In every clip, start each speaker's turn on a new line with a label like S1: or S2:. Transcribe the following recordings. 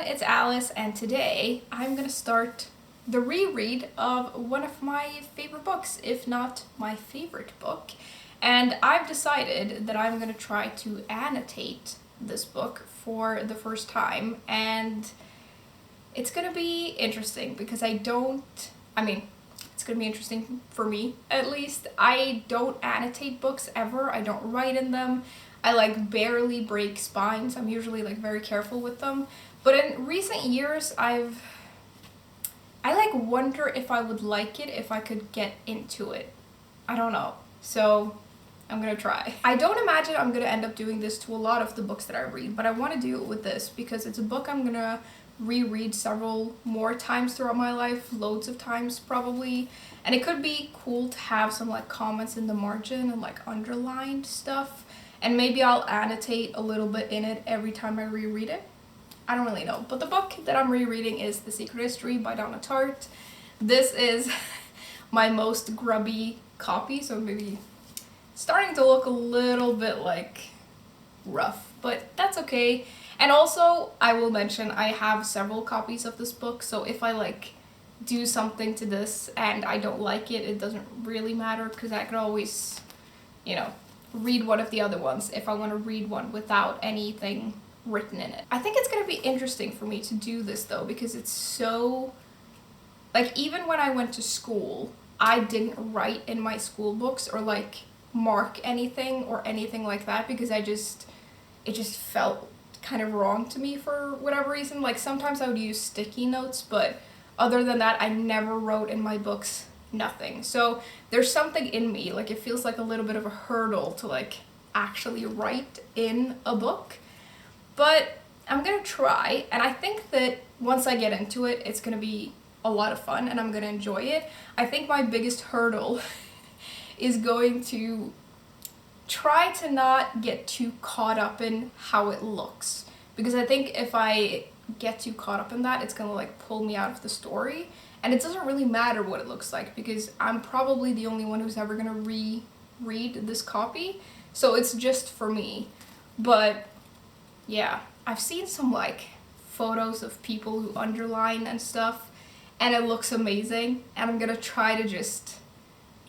S1: it's Alice, and today I'm gonna start the reread of one of my favorite books, if not my favorite book. And I've decided that I'm gonna try to annotate this book for the first time, and it's gonna be interesting because it's gonna be interesting for me at least. I don't annotate books ever, I don't write in them. I like barely break spines. I'm usually like very careful with them. But in recent years, I like wonder if I would like it if I could get into it. I don't know. So I'm gonna try. I don't imagine I'm gonna end up doing this to a lot of the books that I read, but I want to do it with this because it's a book I'm gonna reread several more times throughout my life, loads of times probably. And it could be cool to have some like comments in the margin and like underlined stuff. And maybe I'll annotate a little bit in it every time I reread it. I don't really know. But the book that I'm rereading is The Secret History by Donna Tartt. This is my most grubby copy, so maybe starting to look a little bit like rough, but that's okay. And also, I will mention I have several copies of this book, so if I like do something to this and I don't like it, it doesn't really matter because I could always, read one of the other ones if I want to read one without anything written in it. I think it's going to be interesting for me to do this though because it's so, like, even when I went to school, I didn't write in my school books or like mark anything or anything like that because it just felt kind of wrong to me for whatever reason. Like sometimes I would use sticky notes, but other than that, I never wrote in my books. Nothing. So there's something in me, like it feels like a little bit of a hurdle to like actually write in a book, but I'm gonna try, and I think that once I get into it, it's gonna be a lot of fun and I'm gonna enjoy it. I think my biggest hurdle is going to try to not get too caught up in how it looks, because I think if I get too caught up in that, it's gonna like pull me out of the story. And it doesn't really matter what it looks like because I'm probably the only one who's ever gonna reread this copy, so it's just for me. But yeah, I've seen some like photos of people who underline and stuff, and it looks amazing, and I'm gonna try to just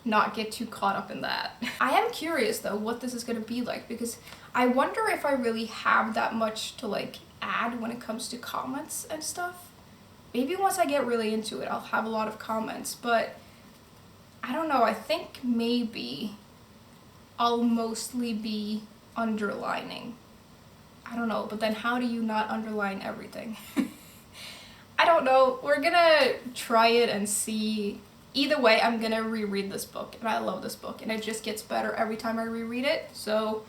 S1: not get too caught up in that. I am curious though what this is gonna be like because I wonder if I really have that much to like add when it comes to comments and stuff. Maybe once I get really into it, I'll have a lot of comments, but I don't know, I think maybe I'll mostly be underlining. I don't know, but then how do you not underline everything? I don't know, we're gonna try it and see. Either way, I'm gonna reread this book, and I love this book, and it just gets better every time I reread it, so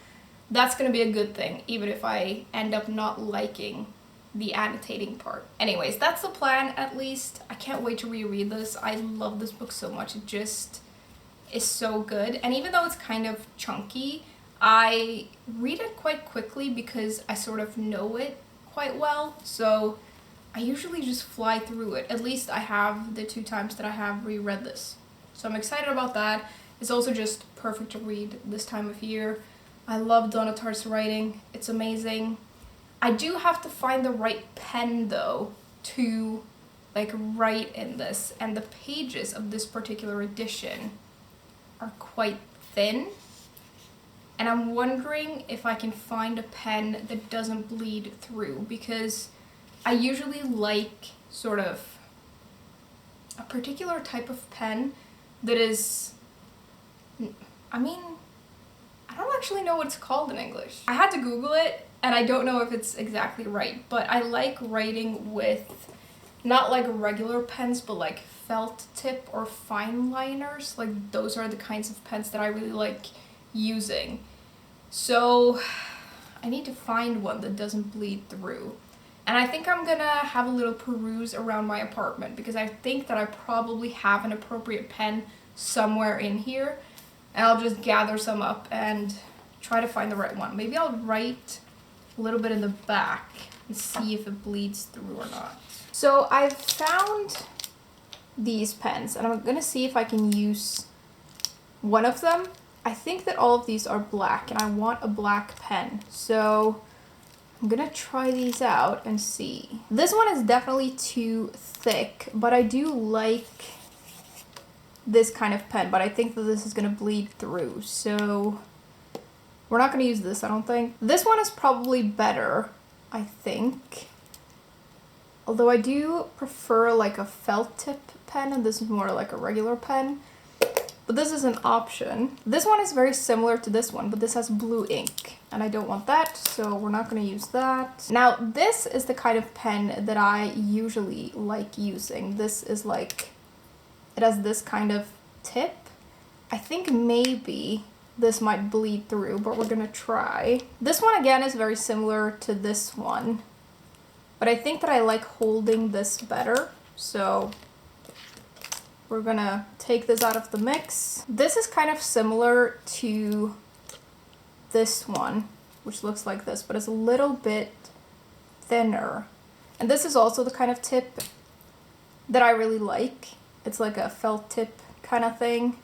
S1: that's gonna be a good thing, even if I end up not liking the annotating part. Anyways, that's the plan at least. I can't wait to reread this. I love this book so much. It just is so good. And even though it's kind of chunky, I read it quite quickly because I sort of know it quite well. So I usually just fly through it. At least I have the 2 times that I have reread this. So I'm excited about that. It's also just perfect to read this time of year. I love Donna Tartt's writing. It's amazing. I do have to find the right pen though to like write in this, and the pages of this particular edition are quite thin, and I'm wondering if I can find a pen that doesn't bleed through, because I usually like sort of a particular type of pen that is, I don't actually know what it's called in English. I had to Google it, and I don't know if it's exactly right, but I like writing with not like regular pens, but like felt tip or fine liners. Like those are the kinds of pens that I really like using. So I need to find one that doesn't bleed through. And I think I'm gonna have a little peruse around my apartment because I think that I probably have an appropriate pen somewhere in here, and I'll just gather some up and try to find the right one. Maybe I'll write a little bit in the back and see if it bleeds through or not. So I've found these pens, and I'm gonna see if I can use one of them. I think that all of these are black, and I want a black pen. So I'm gonna try these out and see. This one is definitely too thick, but I do like this kind of pen, but I think that this is gonna bleed through, so we're not gonna use this, I don't think. This one is probably better, I think. Although I do prefer like a felt tip pen, and this is more like a regular pen. But this is an option. This one is very similar to this one, but this has blue ink, and I don't want that, so we're not gonna use that. Now, this is the kind of pen that I usually like using. This is like, it has this kind of tip. I think maybe this might bleed through, but we're gonna try. This one again is very similar to this one, but I think that I like holding this better, so we're gonna take this out of the mix. This is kind of similar to this one, which looks like this, but it's a little bit thinner. And this is also the kind of tip that I really like. It's like a felt tip kind of thing.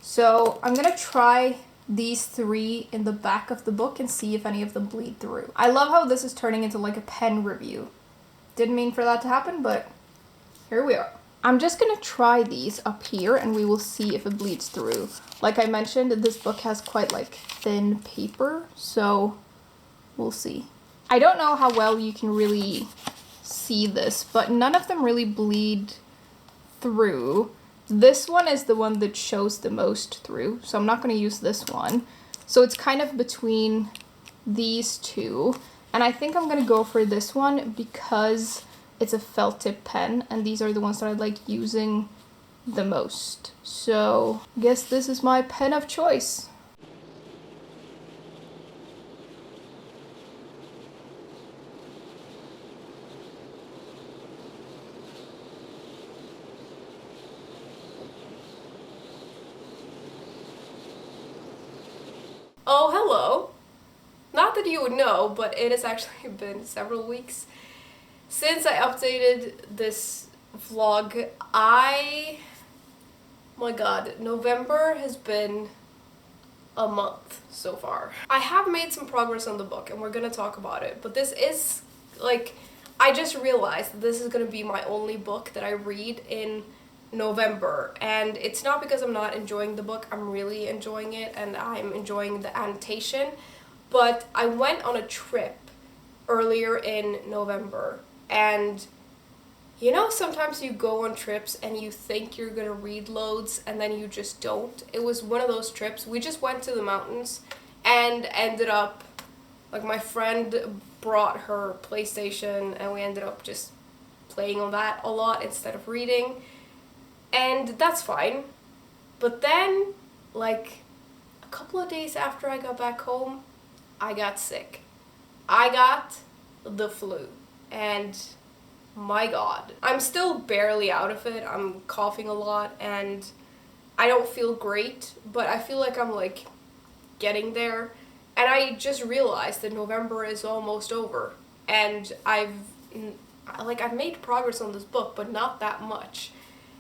S1: So I'm gonna try these three in the back of the book and see if any of them bleed through. I love how this is turning into like a pen review. Didn't mean for that to happen, but here we are. I'm just gonna try these up here and we will see if it bleeds through. Like I mentioned, this book has quite like thin paper, so we'll see. I don't know how well you can really see this, but none of them really bleed through. This one is the one that shows the most through, so I'm not gonna use this one. So it's kind of between these two, and I think I'm gonna go for this one because it's a felt tip pen, and these are the ones that I like using the most. So I guess this is my pen of choice. Oh, hello. Not that you would know, but it has actually been several weeks since I updated this vlog. My god, November has been a month so far. I have made some progress on the book and we're gonna talk about it, but this is like, I just realized that this is gonna be my only book that I read in November, and it's not because I'm not enjoying the book. I'm really enjoying it and I'm enjoying the annotation, but I went on a trip earlier in November, and you know, sometimes you go on trips and you think you're gonna read loads and then you just don't. It was one of those trips. We just went to the mountains and ended up, like, my friend brought her PlayStation and we ended up just playing on that a lot instead of reading. And that's fine. But then, like, a couple of days after I got back home, I got sick. I got the flu. And my god, I'm still barely out of it. I'm coughing a lot and I don't feel great, but I feel like I'm like getting there. And I just realized that November is almost over, and I've made progress on this book, but not that much.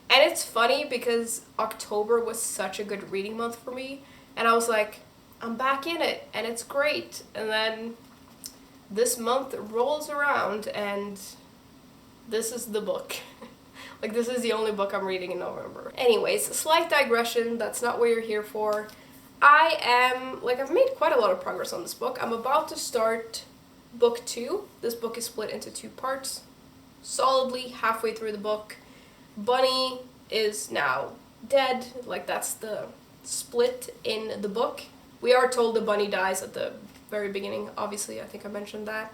S1: And it's funny because October was such a good reading month for me, and I was like, I'm back in it and it's great. And then this month rolls around and this is the book. Like, this is the only book I'm reading in November. Anyways, slight digression, that's not what you're here for. I've made quite a lot of progress on this book. I'm about to start book 2. This book is split into 2 parts. Solidly halfway through the book. Bunny is now dead, like that's the split in the book. We are told the bunny dies at the very beginning, obviously, I think I mentioned that.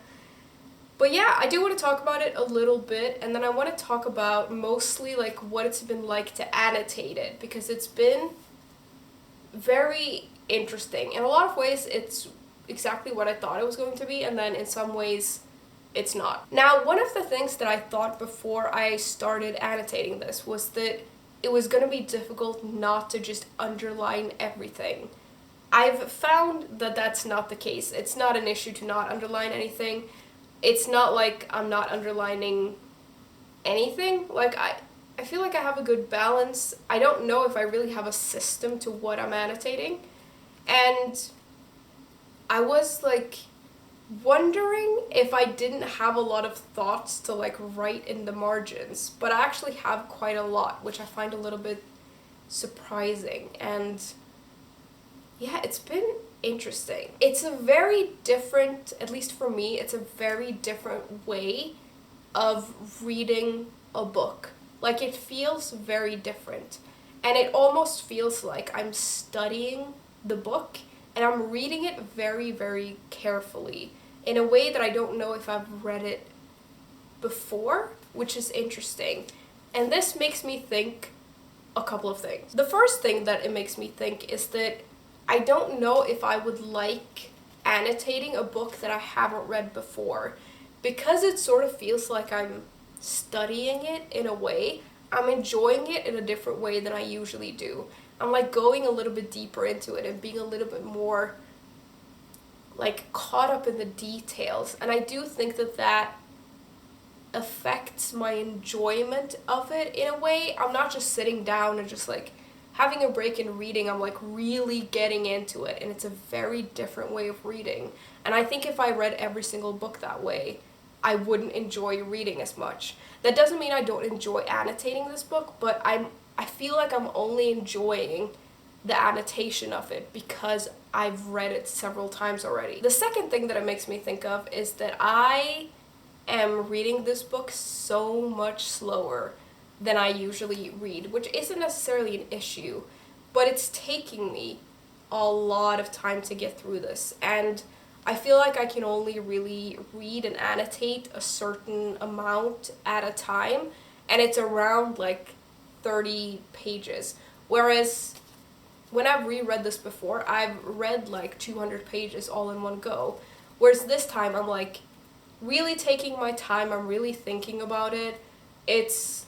S1: But yeah, I do want to talk about it a little bit, and then I want to talk about mostly like what it's been like to annotate it, because it's been very interesting. In a lot of ways, it's exactly what I thought it was going to be, and then in some ways, it's not. Now, one of the things that I thought before I started annotating this was that it was going to be difficult not to just underline everything. I've found that that's not the case. It's not an issue to not underline anything. It's not like I'm not underlining anything. Like, I feel like I have a good balance. I don't know if I really have a system to what I'm annotating. And I was like wondering if I didn't have a lot of thoughts to like write in the margins, but I actually have quite a lot, which I find a little bit surprising. And yeah, it's been interesting. It's a very different, at least for me, it's a very different way of reading a book. Like, it feels very different. And it almost feels like I'm studying the book and I'm reading it very, very carefully in a way that I don't know if I've read it before, which is interesting. And this makes me think a couple of things. The first thing that it makes me think is that I don't know if I would like annotating a book that I haven't read before, because it sort of feels like I'm studying it in a way. I'm enjoying it in a different way than I usually do. I'm like going a little bit deeper into it and being a little bit more like caught up in the details. And I do think that that affects my enjoyment of it in a way. I'm not just sitting down and just like having a break and reading. I'm like really getting into it, and it's a very different way of reading. And I think if I read every single book that way, I wouldn't enjoy reading as much. That doesn't mean I don't enjoy annotating this book, but I feel like I'm only enjoying the annotation of it because I've read it several times already. The second thing that it makes me think of is that I am reading this book so much slower than I usually read, which isn't necessarily an issue, but it's taking me a lot of time to get through this. And I feel like I can only really read and annotate a certain amount at a time, and it's around like 30 pages. Whereas when I've reread this before, I've read like 200 pages all in one go. Whereas this time I'm like really taking my time, I'm really thinking about it. It's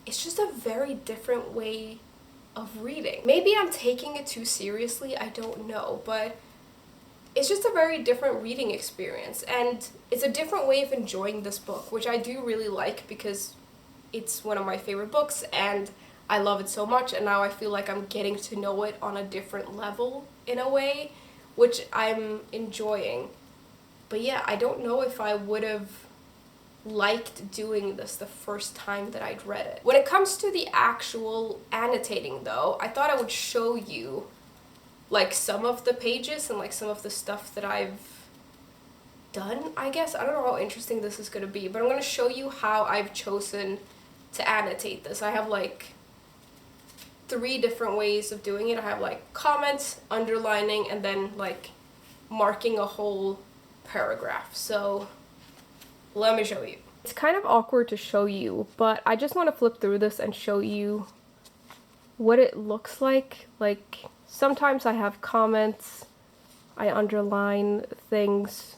S1: just a very different way of reading. Maybe I'm taking it too seriously, I don't know, but it's just a very different reading experience, and it's a different way of enjoying this book, which I do really like because it's one of my favorite books and I love it so much, and now I feel like I'm getting to know it on a different level in a way, which I'm enjoying. But yeah, I don't know if I would have liked doing this the first time that I'd read it. When it comes to the actual annotating though, I thought I would show you like some of the pages and like some of the stuff that I've done, I guess. I don't know how interesting this is going to be, but I'm going to show you how I've chosen to annotate this. I have like 3 different ways of doing it. I have like comments, underlining, and then like marking a whole paragraph. So let me show you. It's kind of awkward to show you, but I just want to flip through this and show you what it looks like. Like, sometimes I have comments, I underline things.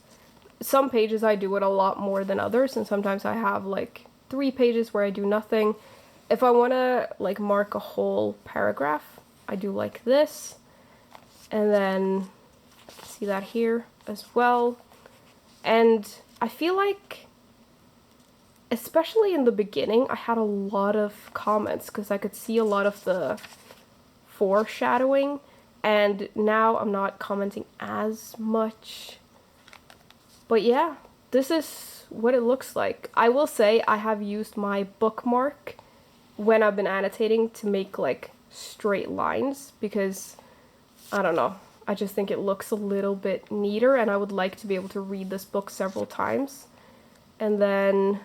S1: Some pages I do it a lot more than others, and sometimes I have like 3 pages where I do nothing. If I want to like mark a whole paragraph, I do like this, and then see that here as well. And I feel like, especially in the beginning, I had a lot of comments because I could see a lot of the foreshadowing, and now I'm not commenting as much. But yeah, this is what it looks like. I will say I have used my bookmark when I've been annotating to make like straight lines because, I don't know, I just think it looks a little bit neater, and I would like to be able to read this book several times. And then,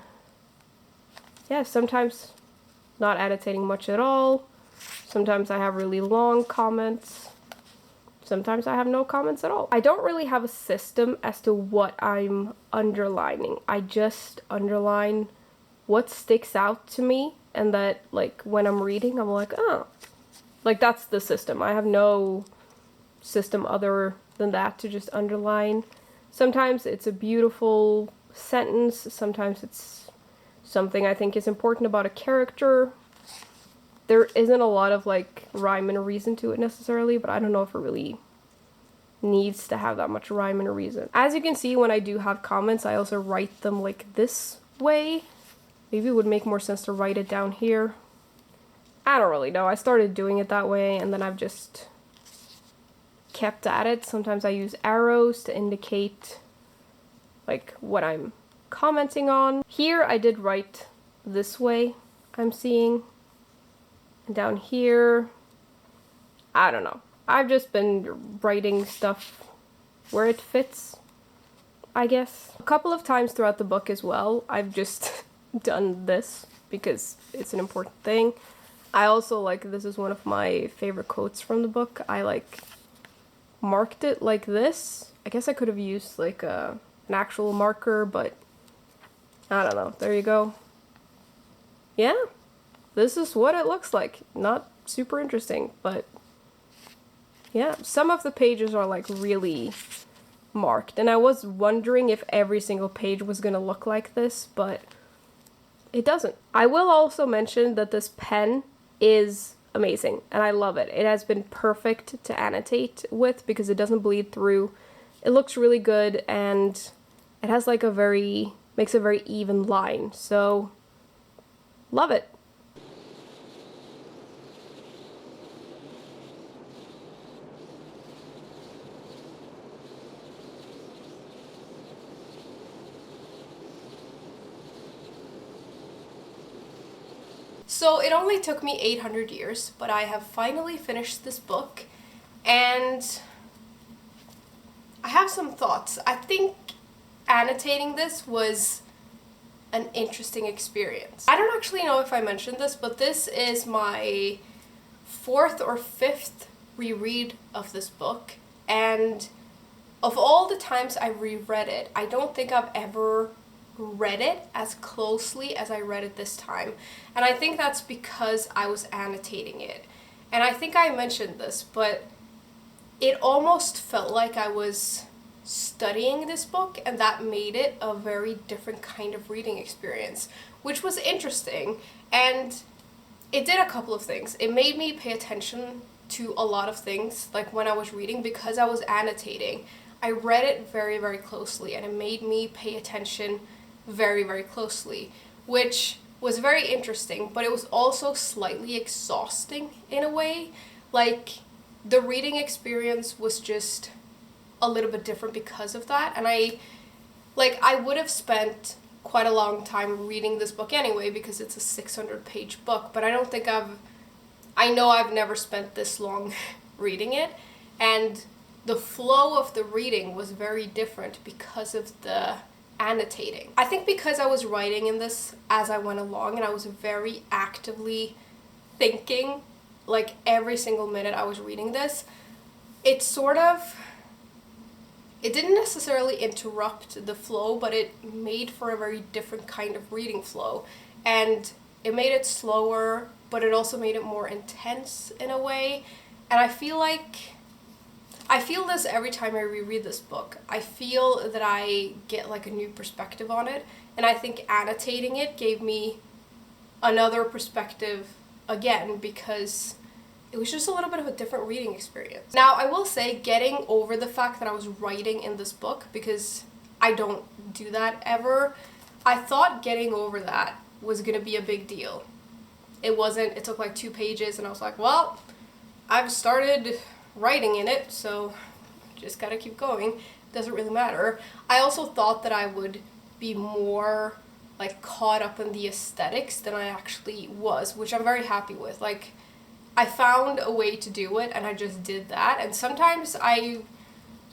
S1: yeah, sometimes not annotating much at all. Sometimes I have really long comments. Sometimes I have no comments at all. I don't really have a system as to what I'm underlining. I just underline what sticks out to me, and that like when I'm reading, I'm like, oh, like that's the system. I have no system other than that to just underline. Sometimes it's a beautiful sentence. Sometimes it's something I think is important about a character. There isn't a lot of like rhyme and reason to it necessarily, but I don't know if it really needs to have that much rhyme and reason. As you can see, when I do have comments, I also write them like this way. Maybe it would make more sense to write it down here. I don't really know. I started doing it that way, and then I've just
S2: kept at it. Sometimes I use arrows to indicate like what I'm commenting on. Here I did write this way, I'm seeing. And down here, I don't know. I've just been writing stuff where it fits, I guess. A couple of times throughout the book as well, I've just done this because it's an important thing. I also like, this is one of my favorite quotes from the book. I like marked it like this. I guess I could have used like an actual marker, but I don't know. There you go. Yeah, this is what it looks like. Not super interesting, but yeah, some of the pages are like really marked, and I was wondering if every single page was gonna look like this, but it doesn't. I will also mention that this pen is amazing, and I love it. It has been perfect to annotate with because it doesn't bleed through. It looks really good, and it has like makes a very even line, so love it.
S1: So it only took me 800 years, but I have finally finished this book, and I have some thoughts. I think annotating this was an interesting experience. I don't actually know if I mentioned this, but this is my 4th or 5th reread of this book, and of all the times I reread it, I don't think I've ever read it as closely as I read it this time. And I think that's because I was annotating it. And I think I mentioned this, but it almost felt like I was studying this book, and that made it a very different kind of reading experience, which was interesting. And it did a couple of things. It made me pay attention to a lot of things, like when I was reading, because I was annotating. I read it very, very closely, and it made me pay attention very, very closely, which was very interesting, but it was also slightly exhausting in a way. Like, the reading experience was just a little bit different because of that, and I would have spent quite a long time reading this book anyway because it's a 600-page book, but I don't think I know I've never spent this long reading it, and the flow of the reading was very different because of the annotating. I think because I was writing in this as I went along, and I was very actively thinking, like every single minute I was reading this, it didn't necessarily interrupt the flow, but it made for a very different kind of reading flow. And it made it slower, but it also made it more intense in a way. And I feel this every time I reread this book. I feel that I get like a new perspective on it, and I think annotating it gave me another perspective again because it was just a little bit of a different reading experience. Now, I will say, getting over the fact that I was writing in this book, because I don't do that ever, I thought getting over that was gonna be a big deal. It wasn't. It took like 2 pages, and I was like, well, I've started writing in it, so just gotta keep going. Doesn't really matter. I also thought that I would be more like caught up in the aesthetics than I actually was, which I'm very happy with. Like, I found a way to do it, and I just did that. And sometimes I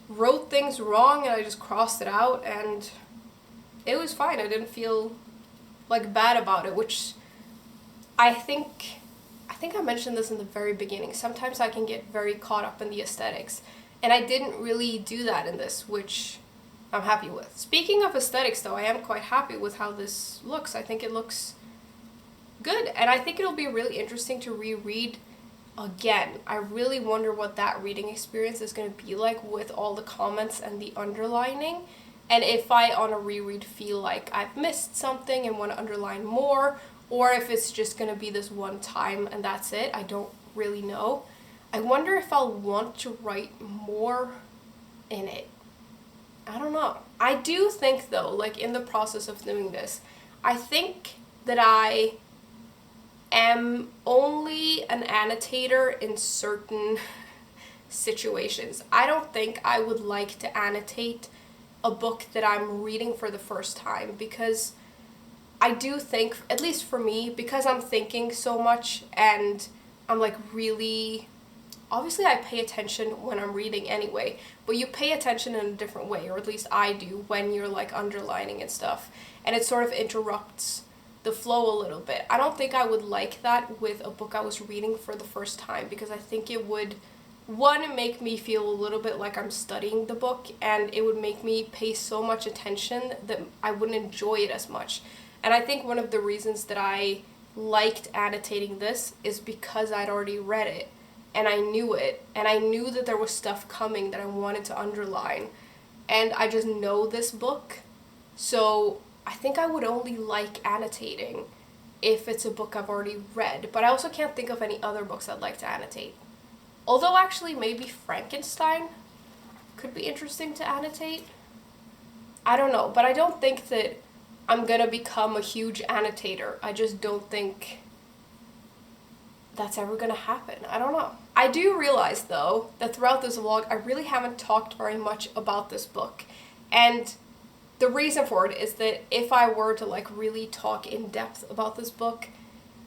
S1: wrote things wrong and I just crossed it out, and it was fine. I didn't feel like bad about it, which I think I mentioned this in the very beginning. Sometimes I can get very caught up in the aesthetics, and I didn't really do that in this, which I'm happy with. Speaking of aesthetics, though, I am quite happy with how this looks. I think it looks good, and I think it'll be really interesting to reread again. I really wonder what that reading experience is going to be like with all the comments and the underlining, and if I, on a reread, feel like I've missed something and want to underline more, or if it's just going to be this one time and that's it. I don't really know. I wonder if I'll want to write more in it. I don't know. I do think, though, like in the process of doing this, I think that I am only an annotator in certain situations. I don't think I would like to annotate a book that I'm reading for the first time, because I do think, at least for me, because I'm thinking so much and I'm like really, obviously I pay attention when I'm reading anyway, but you pay attention in a different way, or at least I do, when you're like underlining and stuff, and it sort of interrupts the flow a little bit. I don't think I would like that with a book I was reading for the first time, because I think it would, one, make me feel a little bit like I'm studying the book, and it would make me pay so much attention that I wouldn't enjoy it as much. And I think one of the reasons that I liked annotating this is because I'd already read it, and I knew it, and I knew that there was stuff coming that I wanted to underline, and I just know this book, so I think I would only like annotating if it's a book I've already read. But I also can't think of any other books I'd like to annotate. Although actually maybe Frankenstein could be interesting to annotate. I don't know, but I don't think that I'm gonna become a huge annotator. I just don't think that's ever gonna happen. I don't know. I do realize though that throughout this vlog I really haven't talked very much about this book, and the reason for it is that if I were to like really talk in depth about this book,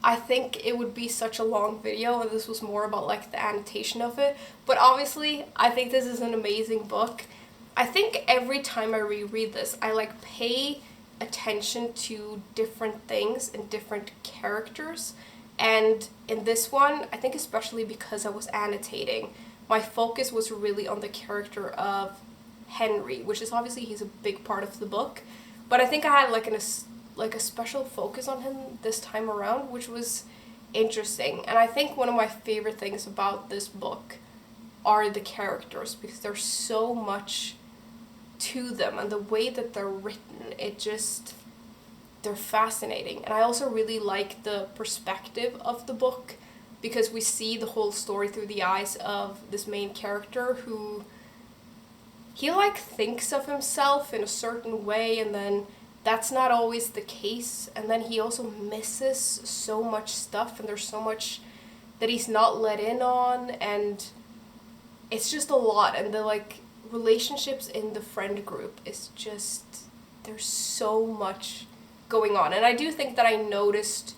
S1: I think it would be such a long video, and this was more about like the annotation of it. But obviously I think this is an amazing book. I think every time I reread this, I like pay attention to different things and different characters. And in this one, I think especially because I was annotating, my focus was really on the character of Henry, which is obviously, he's a big part of the book, but I think I had like a special focus on him this time around, which was interesting. And I think one of my favorite things about this book are the characters, because there's so much to them, and the way that they're written, they're fascinating. And I also really like the perspective of the book, because we see the whole story through the eyes of this main character, who he like thinks of himself in a certain way, and then that's not always the case, and then he also misses so much stuff, and there's so much that he's not let in on, and it's just a lot. And the like relationships in the friend group is just, there's so much going on. And I do think that I noticed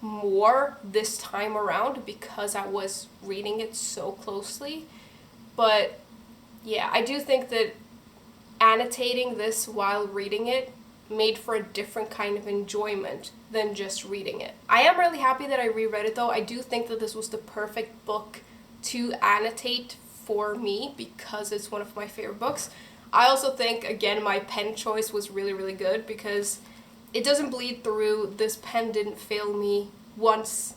S1: more this time around because I was reading it so closely. But yeah, I do think that annotating this while reading it made for a different kind of enjoyment than just reading it. I am really happy that I reread it though. I do think that this was the perfect book to annotate for me because it's one of my favorite books. I also think, again, my pen choice was really, really good because it doesn't bleed through. This pen didn't fail me once.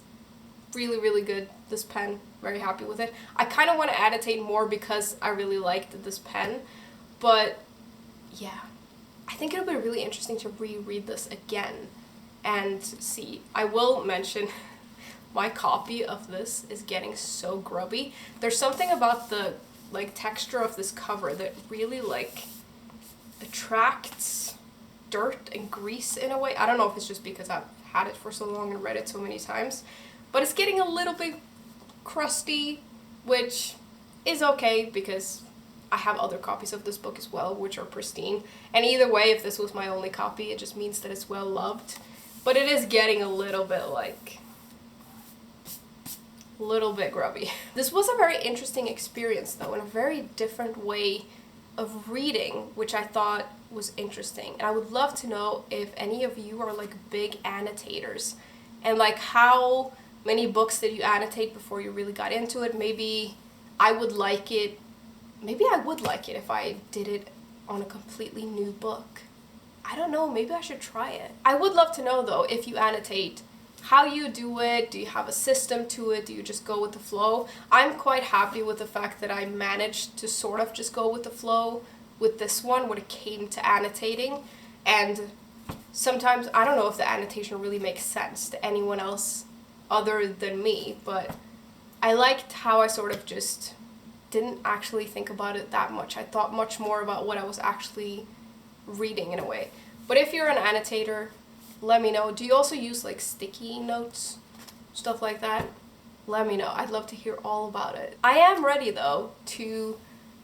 S1: Really, really good, this pen. Very happy with it. I kind of want to annotate more because I really liked this pen, but yeah, I think it'll be really interesting to reread this again and see. I will mention my copy of this is getting so grubby. There's something about the like texture of this cover that really like attracts dirt and grease in a way. I don't know if it's just because I've had it for so long and read it so many times, but it's getting a little bit crusty, which is okay because I have other copies of this book as well, which are pristine. And either way, if this was my only copy, it just means that it's well loved. But it is getting a little bit grubby. This was a very interesting experience though, in a very different way of reading, which I thought was interesting. And I would love to know if any of you are like big annotators, and like how many books did you annotate before you really got into it. Maybe I would like it if I did it on a completely new book. I don't know, maybe I should try it. I would love to know though, if you annotate, how you do it. Do you have a system to it? Do you just go with the flow? I'm quite happy with the fact that I managed to sort of just go with the flow with this one when it came to annotating. And sometimes I don't know if the annotation really makes sense to anyone else other than me, but I liked how I sort of just didn't actually think about it that much. I thought much more about what I was actually reading in a way. But if you're an annotator, let me know. Do you also use like sticky notes, stuff like that? let me know. I'd love to hear all about it. I am ready though to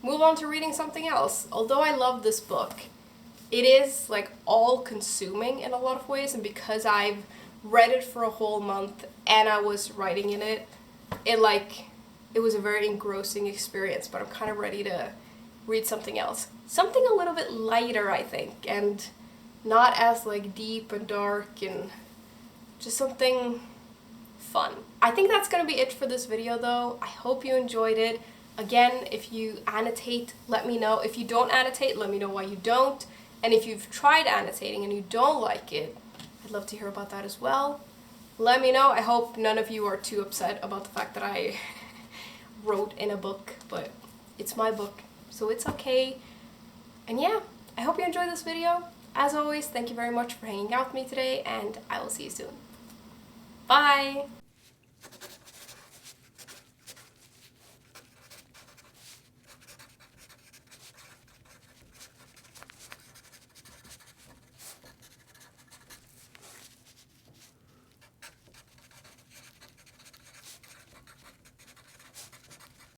S1: move on to reading something else. Although I love this book, it is like all consuming in a lot of ways, and because I've read it for a whole month and I was writing in it, it was a very engrossing experience, but I'm kind of ready to read something else. Something a little bit lighter, I think, and not as like deep and dark, and just something fun. I think that's gonna be it for this video though. I hope you enjoyed it. Again, if you annotate, let me know. If you don't annotate, let me know why you don't. And if you've tried annotating and you don't like it, I'd love to hear about that as well. Let me know. I hope none of you are too upset about the fact that I wrote in a book, but it's my book, so it's okay. And yeah, I hope you enjoyed this video. As always, thank you very much for hanging out with me today, and I will see you soon. Bye!